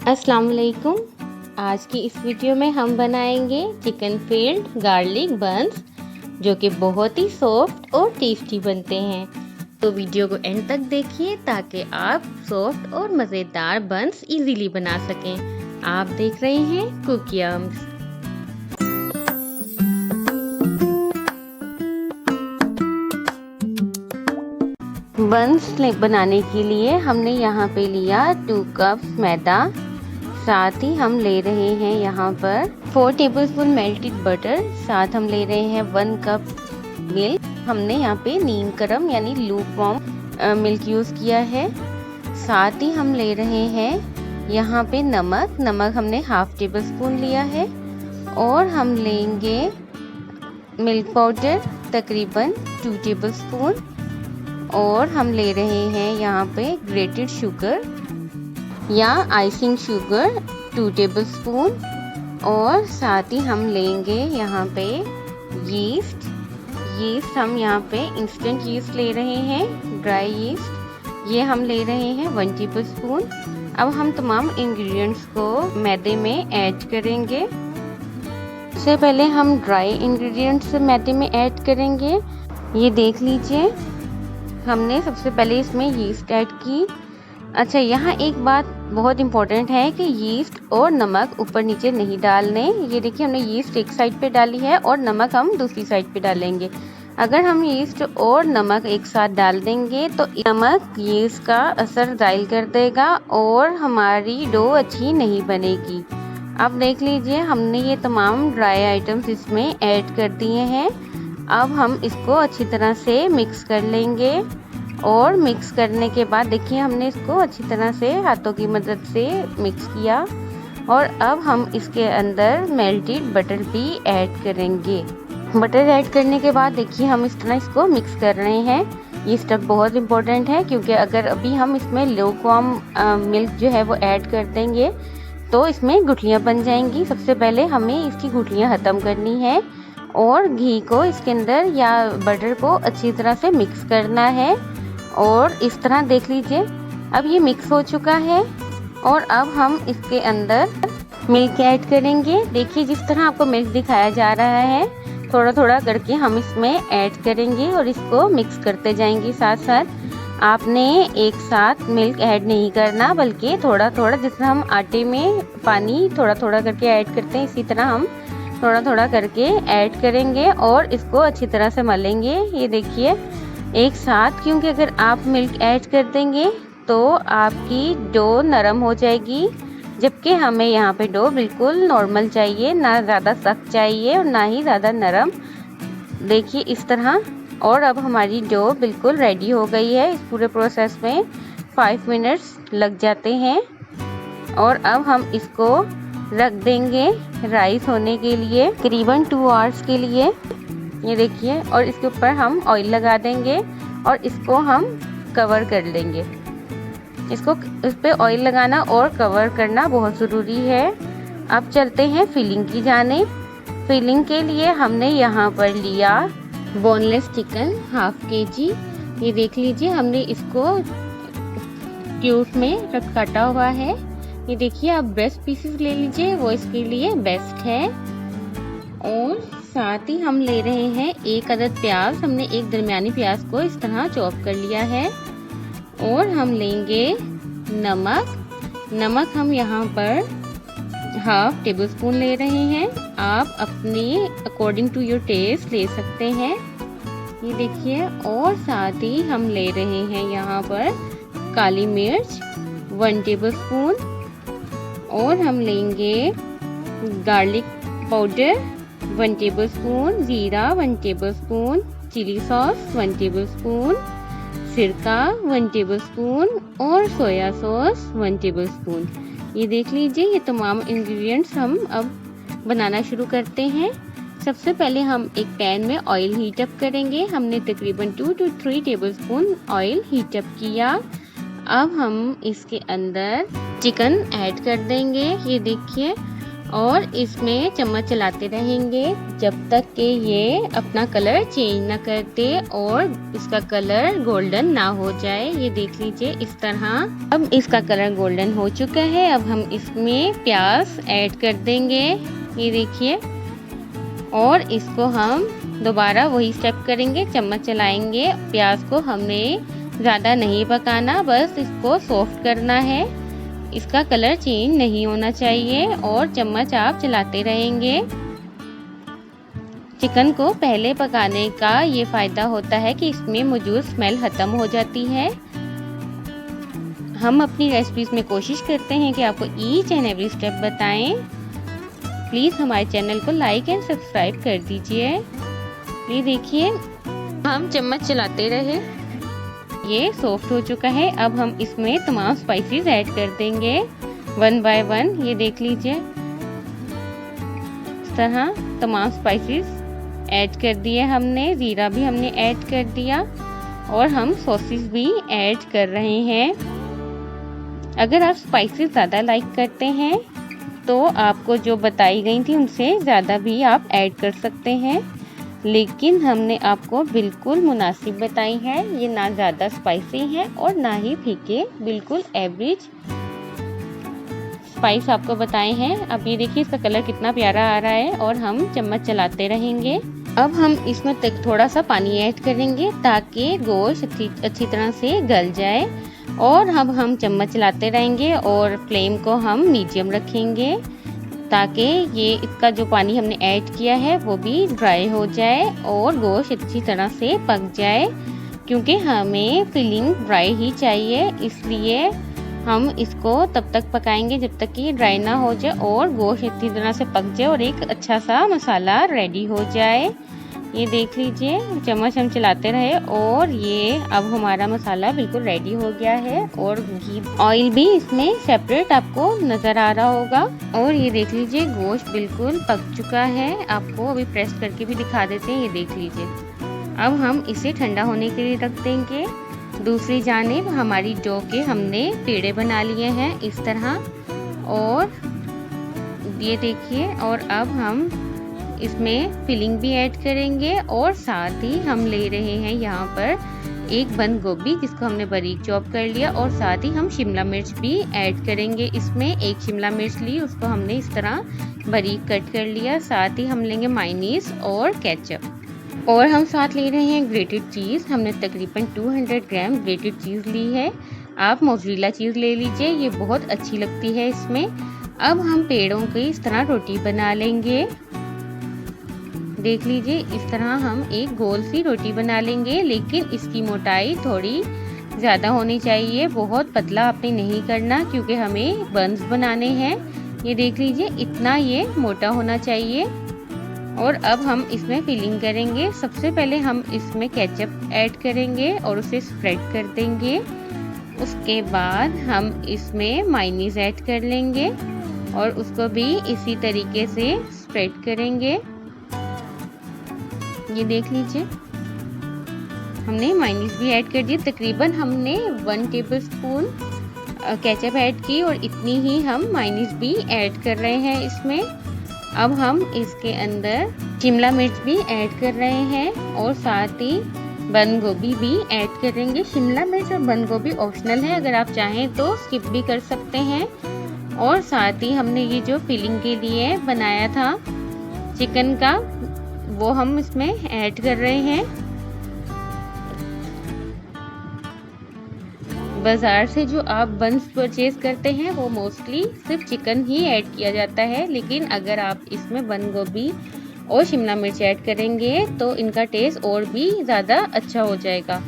अस्सलाम वालेकुम। आज की इस वीडियो में हम बनाएंगे चिकन फील्ड गार्लिक बंस, जो कि बहुत ही सॉफ्ट और टेस्टी बनते हैं। तो वीडियो को एंड तक देखिए ताकि आप सॉफ्ट और मज़ेदार बंस इजीली बना सकें। आप देख रहे हैं कुक यम्स। बंस बनाने के लिए हमने यहाँ पे लिया 2 कप मैदा, साथ ही हम ले रहे हैं यहाँ पर 4 टेबलस्पून मेल्टेड बटर, साथ हम ले रहे हैं 1 कप मिल्क। हमने यहाँ पे नीम करम यानी लूप वार्म मिल्क यूज़ किया है। साथ ही हम ले रहे हैं यहाँ पे नमक हमने हाफ टेबल स्पून लिया है। और हम लेंगे मिल्क पाउडर तकरीबन 2 टेबल स्पून। और हम ले रहे हैं यहाँ पे ग्रेटेड शुगर या आइसिंग शुगर 2 टेबल स्पून। और साथ ही हम लेंगे यहाँ पे यीस्ट हम यहाँ पे इंस्टेंट यीस्ट ले रहे हैं, ड्राई यीस्ट ये हम ले रहे हैं 1 टेबल स्पून। अब हम तमाम इंग्रेडिएंट्स को मैदे में ऐड करेंगे। इससे पहले हम ड्राई इंग्रेडिएंट्स मैदे में ऐड करेंगे। ये देख लीजिए, हमने सबसे पहले इसमें यीस्ट ऐड की। अच्छा, यहाँ एक बात बहुत इम्पोर्टेंट है कि यीस्ट और नमक ऊपर नीचे नहीं डालने। ये देखिए, हमने यीस्ट एक साइड पे डाली है और नमक हम दूसरी साइड पे डालेंगे। अगर हम यीस्ट और नमक एक साथ डाल देंगे तो नमक यीस्ट का असर ज़ाइल कर देगा और हमारी डो अच्छी नहीं बनेगी। अब देख लीजिए, हमने ये तमाम ड्राई आइटम्स इसमें ऐड कर दिए हैं। अब हम इसको अच्छी तरह से मिक्स कर लेंगे। और मिक्स करने के बाद देखिए, हमने इसको अच्छी तरह से हाथों की मदद से मिक्स किया। और अब हम इसके अंदर मेल्टेड बटर भी ऐड करेंगे। बटर ऐड करने के बाद देखिए, हम इस तरह इसको मिक्स कर रहे हैं। ये स्टेप बहुत इम्पोर्टेंट है, क्योंकि अगर अभी हम इसमें लूकवार्म मिल्क जो है वो ऐड कर देंगे तो इसमें गुठलियाँ बन जाएंगी। सबसे पहले हमें इसकी गुठलियाँ ख़त्म करनी है और घी को इसके अंदर या बटर को अच्छी तरह से मिक्स करना है। और इस तरह देख लीजिए, अब ये मिक्स हो चुका है। और अब हम इसके अंदर मिल्क ऐड करेंगे। देखिए, जिस तरह आपको मिल्क दिखाया जा रहा है, थोड़ा थोड़ा करके हम इसमें ऐड करेंगे और इसको मिक्स करते जाएंगे। साथ साथ आपने एक साथ मिल्क ऐड नहीं करना, बल्कि थोड़ा थोड़ा, जिस तरह हम आटे में पानी थोड़ा थोड़ा करके ऐड करते हैं, इसी तरह हम थोड़ा थोड़ा करके ऐड करेंगे और इसको अच्छी तरह से मलेंगे। ये देखिए, एक साथ, क्योंकि अगर आप मिल्क ऐड कर देंगे तो आपकी डो नरम हो जाएगी, जबकि हमें यहाँ पे डो बिल्कुल नॉर्मल चाहिए, ना ज़्यादा सख्त चाहिए और ना ही ज़्यादा नरम। देखिए इस तरह। और अब हमारी डो बिल्कुल रेडी हो गई है। इस पूरे प्रोसेस में 5 मिनट्स लग जाते हैं। और अब हम इसको रख देंगे राइस होने के लिए, करीबन 2 आवर्स के लिए। ये देखिए, और इसके ऊपर हम ऑयल लगा देंगे और इसको हम कवर कर लेंगे। इसको इस पे ऑयल लगाना और कवर करना बहुत ज़रूरी है। अब चलते हैं फिलिंग की जानिब। फिलिंग के लिए हमने यहाँ पर लिया बोनलेस चिकन ½ kg। ये देख लीजिए, हमने इसको क्यूब्स में काटा हुआ है। ये देखिए, आप ब्रेस्ट पीसेस ले लीजिए, वो इसके लिए बेस्ट है। और साथ ही हम ले रहे हैं 1 अदद प्याज। हमने एक दरमियानी प्याज को इस तरह चॉप कर लिया है। और हम लेंगे नमक हम यहाँ पर ½ टेबल स्पून ले रहे हैं। आप अपने अकॉर्डिंग टू योर टेस्ट ले सकते हैं। ये देखिए, और साथ ही हम ले रहे हैं यहाँ पर काली मिर्च 1 टेबल स्पून। और हम लेंगे गार्लिक पाउडर 1 टेबल स्पून, जीरा 1 tablespoon, chilli sauce 1 tablespoon, सिरका 1 टेबल स्पून और सोया सॉस 1 टेबल स्पून। ये देख लीजिए, ये तमाम इंग्रेडिएंट्स हम अब बनाना शुरू करते हैं। सबसे पहले हम एक पैन में ऑयल हीट अप करेंगे। हमने तकरीबन 2 to 3 table spoon oil heat up किया। अब हम इसके अंदर चिकन ऐड कर देंगे। ये देखिए, और इसमें चम्मच चलाते रहेंगे जब तक कि ये अपना कलर चेंज ना कर दे और इसका कलर गोल्डन ना हो जाए। ये देख लीजिए इस तरह। अब इसका कलर गोल्डन हो चुका है। अब हम इसमें प्याज ऐड कर देंगे, ये देखिए। और इसको हम दोबारा वही स्टेप करेंगे, चम्मच चलाएंगे। प्याज को हमने ज़्यादा नहीं पकाना, बस इसको सॉफ्ट करना है। इसका कलर चेंज नहीं होना चाहिए और चम्मच आप चलाते रहेंगे। चिकन को पहले पकाने का ये फ़ायदा होता है कि इसमें मौजूद स्मेल ख़त्म हो जाती है। हम अपनी रेसिपीज़ में कोशिश करते हैं कि आपको ईच एंड एवरी स्टेप बताएं। प्लीज़ हमारे चैनल को लाइक एंड सब्सक्राइब कर दीजिए। ये देखिए हम चम्मच चलाते रहे, ये सॉफ्ट हो चुका है। अब हम इसमें तमाम स्पाइसेस ऐड कर देंगे 1 बाय 1। ये देख लीजिए इस तरह तमाम स्पाइसेस ऐड कर दिए हमने। ज़ीरा भी हमने ऐड कर दिया और हम सॉसेस भी ऐड कर रहे हैं। अगर आप स्पाइसेस ज़्यादा लाइक करते हैं तो आपको जो बताई गई थी उनसे ज़्यादा भी आप ऐड कर सकते हैं, लेकिन हमने आपको बिल्कुल मुनासिब बताई है। ये ना ज़्यादा स्पाइसी है और ना ही फीके, बिल्कुल एवरेज स्पाइस आपको बताए हैं। अब ये देखिए इसका कलर कितना प्यारा आ रहा है और हम चम्मच चलाते रहेंगे। अब हम इसमें थोड़ा सा पानी ऐड करेंगे ताकि गोश्त अच्छी तरह से गल जाए। और अब हम चम्मच चलाते रहेंगे और फ्लेम को हम मीडियम रखेंगे ताकि ये इसका जो पानी हमने ऐड किया है वो भी ड्राई हो जाए और गोश्त अच्छी तरह से पक जाए, क्योंकि हमें फिलिंग ड्राई ही चाहिए। इसलिए हम इसको तब तक पकाएंगे जब तक कि ये ड्राई ना हो जाए और गोश्त अच्छी तरह से पक जाए और एक अच्छा सा मसाला रेडी हो जाए। ये देख लीजिए चम्मच हम चलाते रहे और ये अब हमारा मसाला बिल्कुल रेडी हो गया है और घी ऑयल भी इसमें सेपरेट आपको नज़र आ रहा होगा। और ये देख लीजिए गोश्त बिल्कुल पक चुका है। आपको अभी प्रेस करके भी दिखा देते हैं, ये देख लीजिए। अब हम इसे ठंडा होने के लिए रख देंगे। दूसरी जानिब हमारी डो के हमने पेड़े बना लिए हैं इस तरह, और ये देखिए। और अब हम इसमें फिलिंग भी ऐड करेंगे और साथ ही हम ले रहे हैं यहाँ पर एक बंद गोभी जिसको हमने बारीक चॉप कर लिया, और साथ ही हम शिमला मिर्च भी ऐड करेंगे। इसमें एक शिमला मिर्च ली, उसको हमने इस तरह बारीक कट कर लिया। साथ ही हम लेंगे मायोनीज और केचप, और हम साथ ले रहे हैं ग्रेटेड चीज़। हमने तकरीबन 200 ग्राम ग्रेटेड चीज़ ली है। आप मोज़रेला चीज़ ले लीजिए, ये बहुत अच्छी लगती है इसमें। अब हम पेड़ों की इस तरह रोटी बना लेंगे। देख लीजिए इस तरह हम एक गोल सी रोटी बना लेंगे, लेकिन इसकी मोटाई थोड़ी ज़्यादा होनी चाहिए, बहुत पतला आपने नहीं करना क्योंकि हमें बंस बनाने हैं। ये देख लीजिए इतना ये मोटा होना चाहिए। और अब हम इसमें फिलिंग करेंगे। सबसे पहले हम इसमें केचप ऐड करेंगे और उसे स्प्रेड कर देंगे। उसके बाद हम इसमें मायोनीज ऐड कर लेंगे और उसको भी इसी तरीके से स्प्रेड करेंगे। ये देख लीजिए हमने मायोनीज भी ऐड कर दी। तकरीबन हमने 1 टेबलस्पून केचप ऐड की और इतनी ही हम मायोनीज भी ऐड कर रहे हैं इसमें। अब हम इसके अंदर शिमला मिर्च भी ऐड कर रहे हैं और साथ ही बंद गोभी भी ऐड करेंगे। शिमला मिर्च और बंद गोभी ऑप्शनल है, अगर आप चाहें तो स्किप भी कर सकते हैं। और साथ ही हमने ये जो फिलिंग के लिए बनाया था चिकन का, वो हम इसमें ऐड कर रहे हैं। बाज़ार से जो आप बंस परचेज करते हैं वो मोस्टली सिर्फ चिकन ही ऐड किया जाता है, लेकिन अगर आप इसमें बंद गोभी और शिमला मिर्च ऐड करेंगे तो इनका टेस्ट और भी ज़्यादा अच्छा हो जाएगा।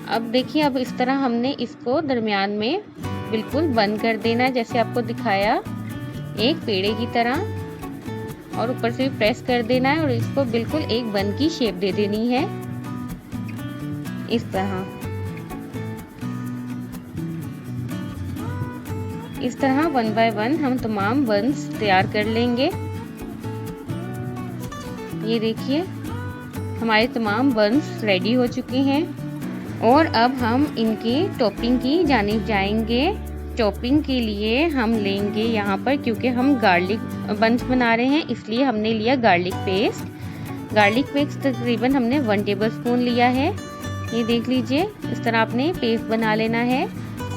अब देखिए अब इस तरह हमने इसको दरमियान में बिल्कुल बंद कर देना है, जैसे आपको दिखाया एक पेड़े की तरह, और ऊपर से भी प्रेस कर देना है और इसको बिल्कुल एक बन की शेप दे देनी है इस तरह। इस तरह 1 बाय 1 हम तमाम बन्स तैयार कर लेंगे। ये देखिए हमारे तमाम बन्स रेडी हो चुके हैं और अब हम इनकी टॉपिंग की जानिब जाएंगे। टॉपिंग के लिए हम लेंगे यहाँ पर, क्योंकि हम गार्लिक बंस बना रहे हैं इसलिए हमने लिया गार्लिक पेस्ट। गार्लिक पेस्ट तकरीबन हमने 1 टेबलस्पून लिया है। ये देख लीजिए, इस तरह आपने पेस्ट बना लेना है।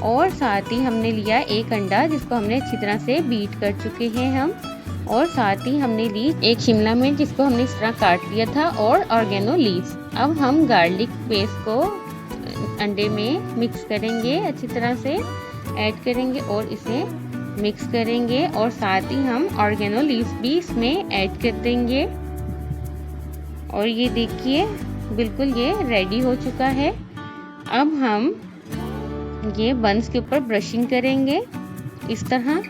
और साथ ही हमने लिया 1 अंडा, जिसको हमने अच्छी तरह से बीट कर चुके हैं हम। और साथ ही हमने ली 1 शिमला मिर्च, जिसको हमने इस तरह काट लिया था, और ऑर्गेनो लीव्स। अब हम गार्लिक पेस्ट को अंडे में मिक्स करेंगे, अच्छी तरह से ऐड करेंगे और इसे मिक्स करेंगे। और साथ ही हम ऑर्गेनो लीव्स भी इसमें ऐड कर देंगे। और ये देखिए बिल्कुल ये रेडी हो चुका है। अब हम ये बंस के ऊपर ब्रशिंग करेंगे इस तरह,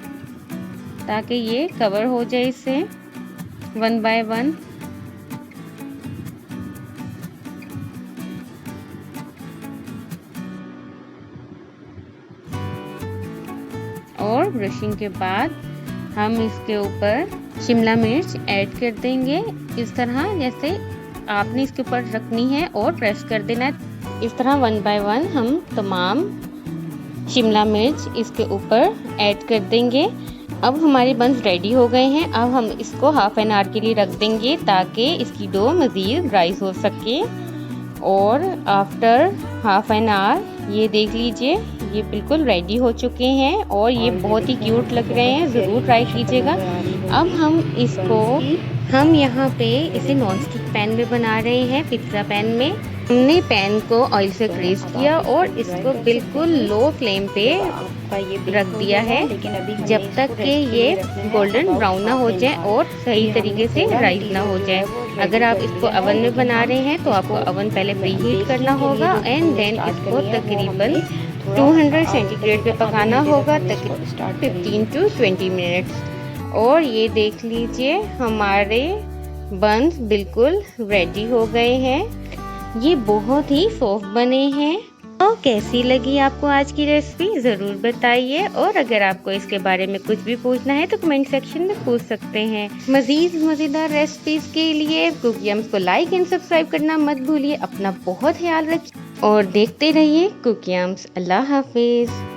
ताकि ये कवर हो जाए इससे 1 बाय 1। और ब्रशिंग के बाद हम इसके ऊपर शिमला मिर्च ऐड कर देंगे इस तरह, जैसे आपने इसके ऊपर रखनी है और प्रेस कर देना है। इस तरह 1 बाय 1 हम तमाम शिमला मिर्च इसके ऊपर ऐड कर देंगे। अब हमारे बंस रेडी हो गए हैं। अब हम इसको हाफ एन आवर के लिए रख देंगे, ताकि इसकी डो मज़ीद राइस हो सके। और आफ्टर हाफ एन आवर ये देख लीजिए, ये बिल्कुल रेडी हो चुके हैं और ये बहुत ही क्यूट लग रहे हैं। ज़रूर ट्राई कीजिएगा। अब हम यहाँ पे इसे नॉन स्टिक पैन में बना रहे हैं, पिज़्ज़ा पैन में। हमने पैन को ऑयल से ग्रीस किया और इसको बिल्कुल लो फ्लेम पे रख दिया है, जब तक कि ये गोल्डन ब्राउन ना हो जाए और सही तरीके से राइस ना हो जाए। अगर आप इसको ओवन में बना रहे हैं तो आपको ओवन पहले प्री हीट करना होगा एंड देन इसको तकरीबन 200 सेंटीग्रेड पे पकाना होगा, तकरीबन 15 to 20 मिनट्स। और ये देख लीजिए हमारे बंस बिल्कुल रेडी हो गए हैं। ये बहुत ही सॉफ्ट बने हैं। तो कैसी लगी आपको आज की रेसिपी ज़रूर बताइए। और अगर आपको इसके बारे में कुछ भी पूछना है तो कमेंट सेक्शन में पूछ सकते हैं। मज़ीद मज़ेदार रेसिपीज़ के लिए कुकियम्स को लाइक एंड सब्सक्राइब करना मत भूलिए। अपना बहुत ख्याल रखिए और देखते रहिए कुकियम्स। अल्लाह हाफिज़।